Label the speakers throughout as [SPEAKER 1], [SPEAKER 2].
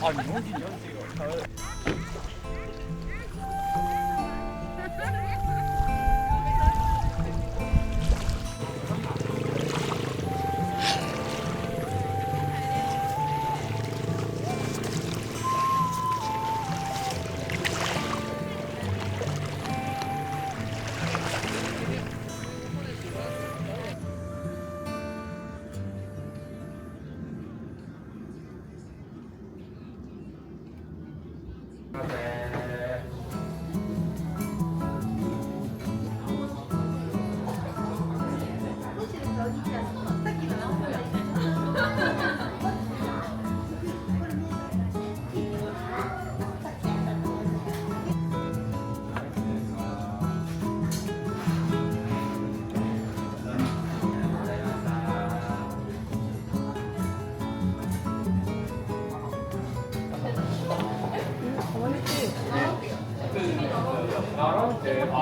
[SPEAKER 1] あ、日本人が買う。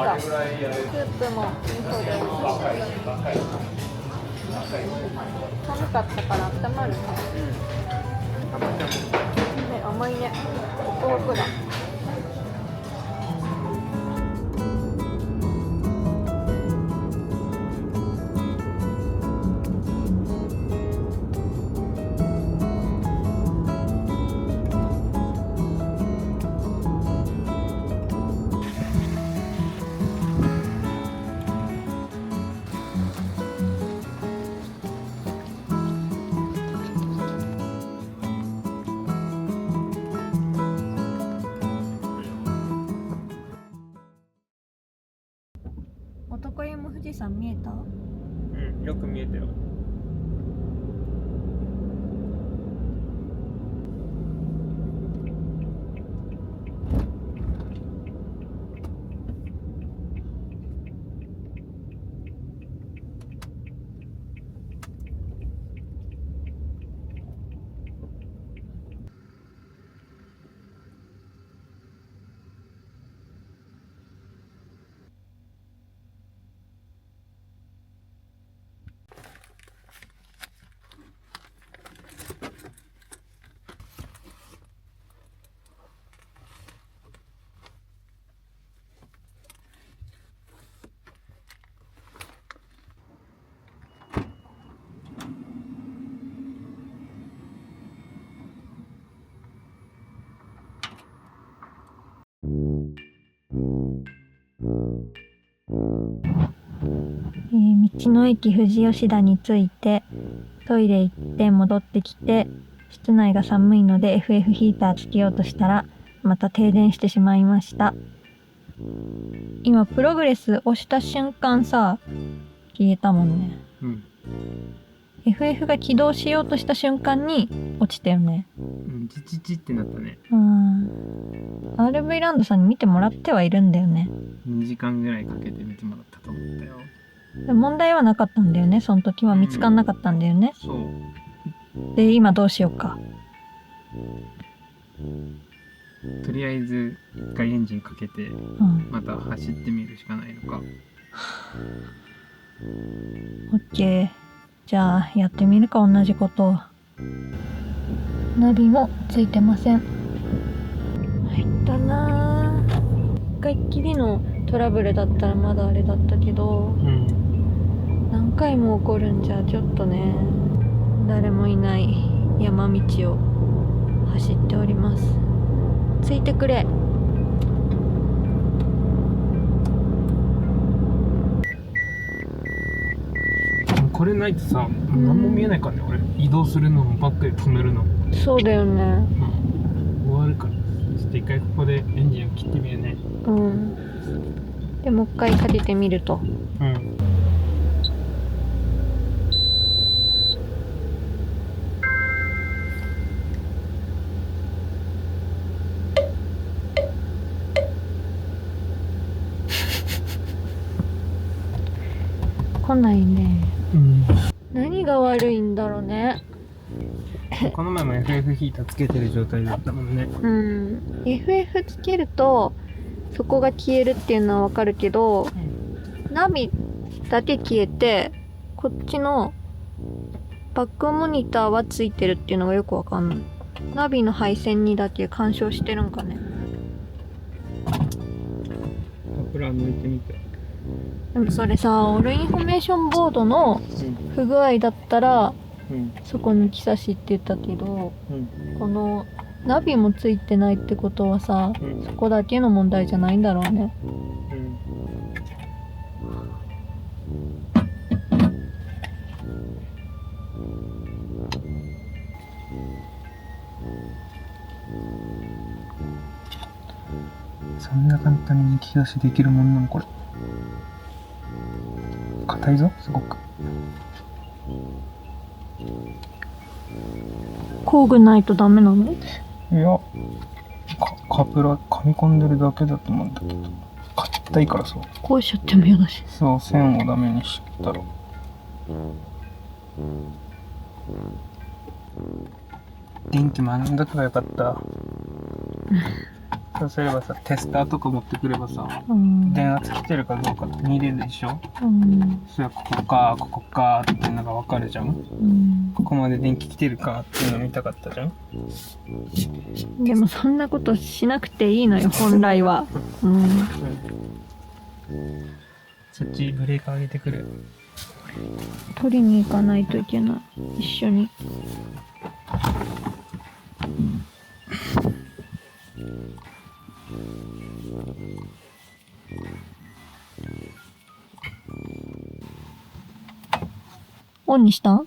[SPEAKER 2] スープも味噌で寒かったから温まるね。ね、甘いね。ホクホクだ。男湯も富士山見えた？
[SPEAKER 1] うん、よく見えたよ。
[SPEAKER 2] 道の駅富士吉田に着いてトイレ行って戻ってきて、室内が寒いので FF ヒーターつけようとしたらまた停電してしまいました。今プログレス押した瞬間さ、消えたもんね。
[SPEAKER 1] うん。
[SPEAKER 2] FF が起動しようとした瞬間に落ちたよね。
[SPEAKER 1] チチチってなったね。
[SPEAKER 2] RV ランドさんに見てもらってはいるんだよね。
[SPEAKER 1] 2時間ぐらいかけて見てもらったと思ったよ。
[SPEAKER 2] で問題はなかったんだよね。その時は見つかんなかったんだよね。
[SPEAKER 1] そう。
[SPEAKER 2] で今どうしようか。
[SPEAKER 1] とりあえず一回エンジンかけて、また走ってみるしかないのか。
[SPEAKER 2] オッケー。じゃあやってみるか、同じことを。ナビもついてません。入ったなー。一回っきりのトラブルだったらまだあれだったけど、何回も起こるんじゃちょっとね。誰もいない山道を走っております。ついてくれ。
[SPEAKER 1] これないとさ、何も見えないからね。俺移動するのもバックで止めるの。
[SPEAKER 2] そうだよね。
[SPEAKER 1] 終わるから。ちょっと一回ここでエンジンを切ってみるね。
[SPEAKER 2] でもう一回かけてみると。来ないね。何が悪いんだろうね。
[SPEAKER 1] この前も FF ヒーターつけてる状態だったもんね。
[SPEAKER 2] FF つけるとそこが消えるっていうのはわかるけど、ナビだけ消えてこっちのバックモニターはついてるっていうのがよくわかんない。ナビの配線にだけ干渉してるんかね。
[SPEAKER 1] 油抜いてみて。
[SPEAKER 2] でもそれさ、オールインフォメーションボードの不具合だったらそこ抜き差しって言ったけど、このナビもついてないってことはさ、そこだけの問題じゃないんだろうね。
[SPEAKER 1] そんな簡単に抜き出しできるもんなのこれ。硬いぞすごく。
[SPEAKER 2] 工具ないとダメなの？
[SPEAKER 1] いや、カプラ噛み込んでるだけだと思うんだけど、硬いからさ。
[SPEAKER 2] こうしちゃっても嫌だし。
[SPEAKER 1] そう、線をダメにしちゃったら。電気学んだからよかった。そうすればさ、テスターとか持ってくればさ、電圧来てるかどうかって見れるでしょ。それはここかここかっていうのが分かるじゃん。ここまで電気来てるかっていうの見たかったじゃん。
[SPEAKER 2] でもそんなことしなくていいのよ本来は。
[SPEAKER 1] そっちブレーカー上げてくる。
[SPEAKER 2] 取りに行かないといけない、一緒に。オンにした？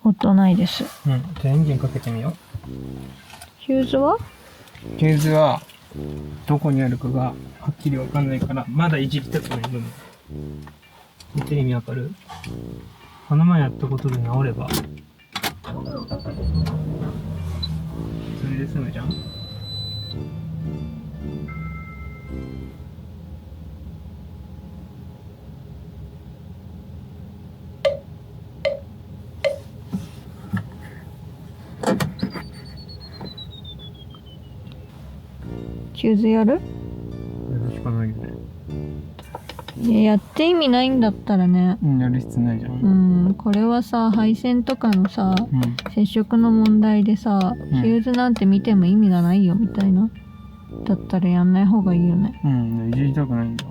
[SPEAKER 2] 音ないです。
[SPEAKER 1] じゃあエンジンかけてみよう。
[SPEAKER 2] ヒューズは？
[SPEAKER 1] ヒューズはどこにあるかがはっきりわかんないからまだいじりたくない部分。見て意味わかる？この前やったことで治ればそれで済むじゃん。
[SPEAKER 2] ヒューズやる？
[SPEAKER 1] やるしかないよね。
[SPEAKER 2] いや、やって意味ないんだったらね。
[SPEAKER 1] やる必要ないじゃん。
[SPEAKER 2] これはさ、配線とかのさ、接触の問題でさ、ヒューズなんて見ても意味がないよみたいな。だったらやんない方がいいよね。
[SPEAKER 1] いじりたくないんだ。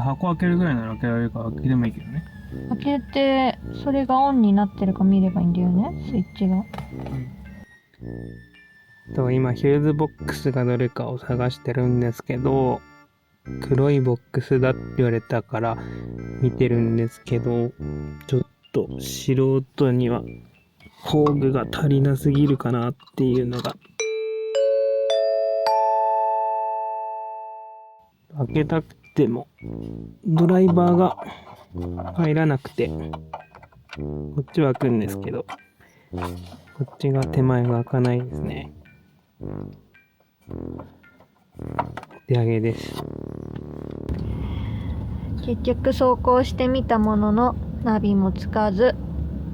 [SPEAKER 1] 箱開けるぐらいなら開けられるから開けてもいいけどね。
[SPEAKER 2] 開けて、それがオンになってるか見ればいいんだよね、スイッチが。
[SPEAKER 1] 今ヒューズボックスがどれかを探してるんですけど、黒いボックスだって言われたから見てるんですけど、ちょっと素人には工具が足りなすぎるかなっていうのが。開けたくてもドライバーが入らなくて、こっちは開くんですけど、こっちが手前が開かないですね。手上げです。
[SPEAKER 2] 結局走行してみたもののナビもつかず、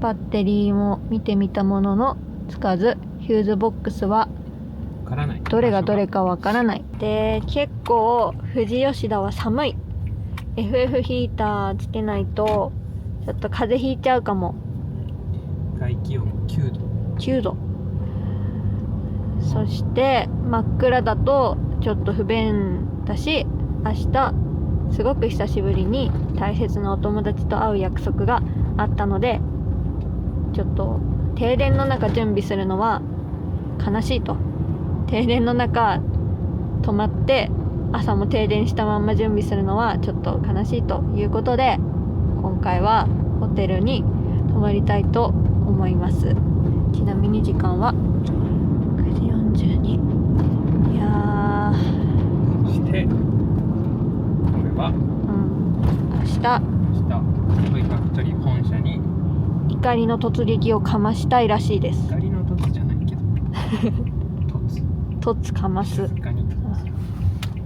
[SPEAKER 2] バッテリーも見てみたもののつかず、ヒューズボックスはどれがどれかわからない。で、結構富士吉田は寒い。FF ヒーターつけないとちょっと風邪ひいちゃうかも。
[SPEAKER 1] 外気温9度。
[SPEAKER 2] 9度。そして真っ暗だとちょっと不便だし、明日すごく久しぶりに大切なお友達と会う約束があったので、ちょっと停電の中準備するのは悲しいと。停電の中泊まって朝も停電したまんま準備するのはちょっと悲しいということで、今回はホテルに泊まりたいと思います。ちなみに時間は9時42。いやー、
[SPEAKER 1] そしてこれは
[SPEAKER 2] 明日
[SPEAKER 1] トイファクトリー本社に
[SPEAKER 2] 怒りの突撃をかましたいらしいです。
[SPEAKER 1] 怒りの突じゃないけど
[SPEAKER 2] 突かます。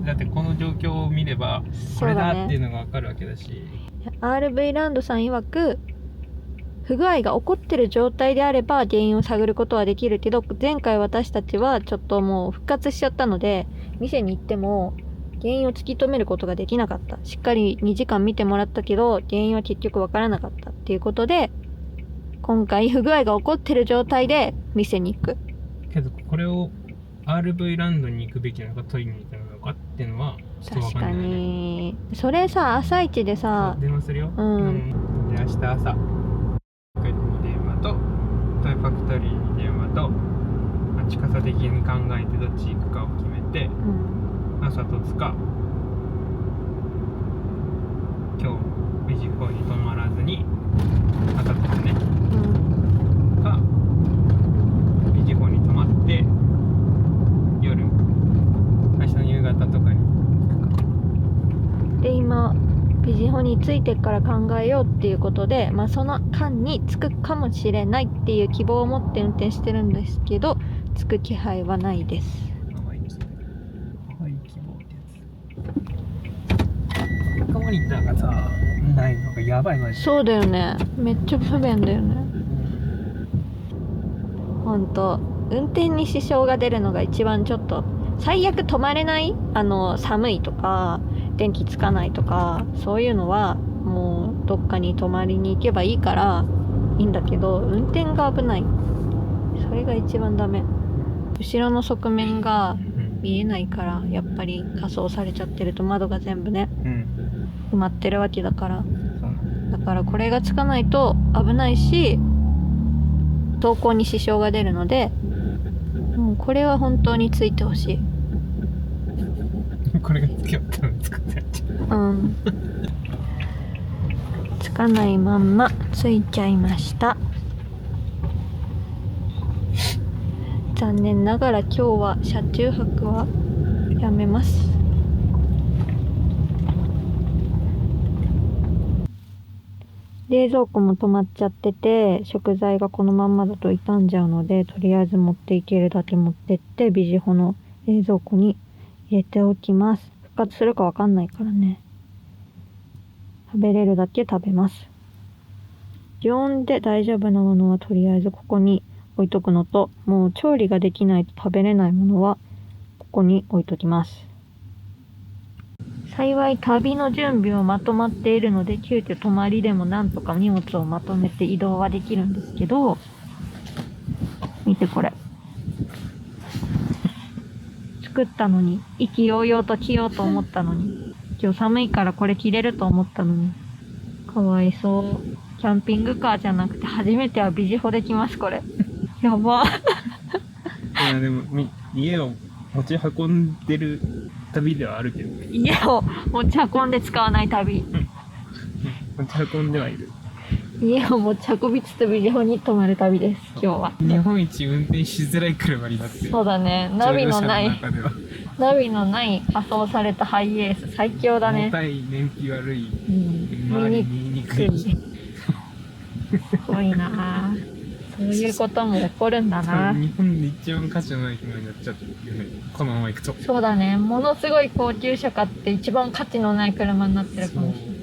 [SPEAKER 1] だってこの状況を見ればこれだっていうのが分かるわけだし、
[SPEAKER 2] RV ランドさん曰く、不具合が起こってる状態であれば原因を探ることはできるけど、前回私たちはちょっともう復活しちゃったので、店に行っても原因を突き止めることができなかった。しっかり2時間見てもらったけど原因は結局わからなかったっていうことで、今回不具合が起こってる状態で店に行く。
[SPEAKER 1] けどこれを RV ランドに行くべきなのかトイレに行くのかっていうのはちょっとわ
[SPEAKER 2] 確か
[SPEAKER 1] かんないね。
[SPEAKER 2] にそれさ、朝一でさ、
[SPEAKER 1] 電話するよ。
[SPEAKER 2] うん
[SPEAKER 1] で明日朝北海道に電話とトイファクトリーに電話と、近さ的に考えてどっち行くかを決めて、
[SPEAKER 2] うん
[SPEAKER 1] 朝とつか今日ビジフォーに泊まらずに朝とつね
[SPEAKER 2] うん
[SPEAKER 1] かビジフォーに泊まって夜明日の夕方とかに行くか。
[SPEAKER 2] で今ビジホについてから考えようっていうことで、その間に着くかもしれないっていう希望を持って運転してるんですけど、着く気配はないです。
[SPEAKER 1] ハワイ希望ってやつ。モニターがさないのがやばいマジで。
[SPEAKER 2] そうだよね、めっちゃ不便だよね。ほんと運転に支障が出るのが一番ちょっと、最悪止まれない、寒いとか電気つかないとかそういうのはもうどっかに泊まりに行けばいいからいいんだけど、運転が危ない、それが一番ダメ。後ろの側面が見えないから、やっぱり仮装されちゃってると窓が全部ね埋まってるわけだから、だからこれがつかないと危ないし走行に支障が出るので、もうこれは本当についてほしい。
[SPEAKER 1] これがつけよったのに作ってやっちゃう。
[SPEAKER 2] つかないまんまついちゃいました。残念ながら今日は車中泊はやめます。冷蔵庫も止まっちゃってて、食材がこのまんまだと傷んじゃうので、とりあえず持っていけるだけ持ってってビジホの冷蔵庫に入れておきます。復活するかわかんないからね。食べれるだけ食べます。常温で大丈夫なものはとりあえずここに置いとくのと、もう調理ができないと食べれないものはここに置いときます。幸い旅の準備もまとまっているので、急遽泊まりでもなんとか荷物をまとめて移動はできるんですけど、見てこれ。作ったのに、意気揚々と着ようと思ったのに、今日寒いからこれ着れると思ったのに、かわいそう。キャンピングカーじゃなくて初めてはビジホで来ます、これ。やば。
[SPEAKER 1] いやでも家を持ち運んでる旅ではあるけどね。
[SPEAKER 2] 家を持ち運んで使わない旅。
[SPEAKER 1] 持ち運んではいる。
[SPEAKER 2] 家を持ち運びつつビジホに泊まる旅です、今日は。
[SPEAKER 1] 日本一運転しづらい車になってる。
[SPEAKER 2] そうだね、ナビのない
[SPEAKER 1] 乗用車の中では
[SPEAKER 2] ナビのない仮装されたハイエース、最強だね。
[SPEAKER 1] 重たい、燃費悪い、
[SPEAKER 2] うん、
[SPEAKER 1] 周りに言いにくい。
[SPEAKER 2] すごいなぁ。そういうことも起こるんだな。
[SPEAKER 1] 日本で一番価値のない車になっちゃってるよね、このまま行くと。
[SPEAKER 2] そうだね、ものすごい高級車買って一番価値のない車になってるかもしれない。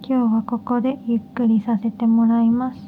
[SPEAKER 2] 今日はここでゆっくりさせてもらいます。